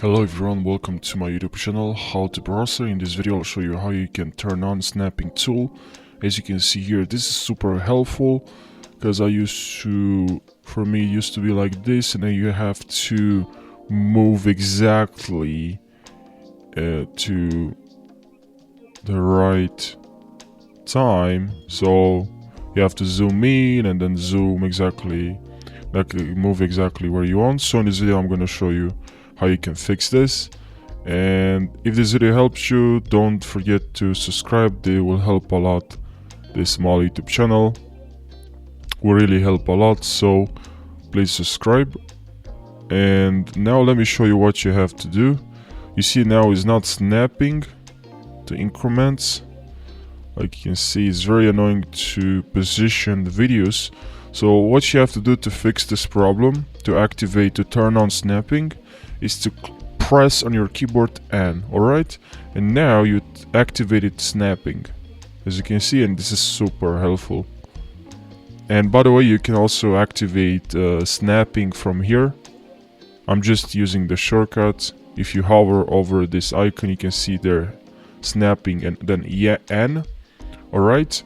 Hello everyone, welcome to my YouTube channel, How to Browser. In this video I'll show you how you can turn on snapping tool. As you can see here, this is super helpful because for me it used to be like this, and then you have to move exactly to the right time. So you have to zoom in and then zoom exactly, like move exactly where you want. So in this video I'm going to show you how you can fix this. And if this video helps you, don't forget to subscribe. They will help a lot. This small YouTube channel will really help a lot, so please subscribe. And now let me show you what you have to do. You see now it's not snapping to increments. Like you can see, it's very annoying to position the videos. So what you have to do to fix this problem, to turn on snapping, is to press on your keyboard N, alright? And now you activated snapping, as you can see, and this is super helpful. And by the way, you can also activate snapping from here. I'm just using the shortcut. If you hover over this icon, you can see there snapping and then N, alright?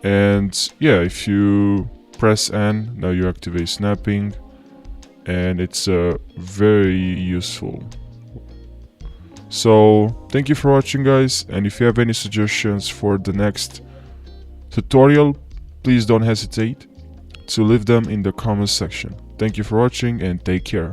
And yeah, if you press N, now you activate snapping, and it's very useful. So thank you for watching, guys, and if you have any suggestions for the next tutorial, please don't hesitate to leave them in the comment section. Thank you for watching and take care.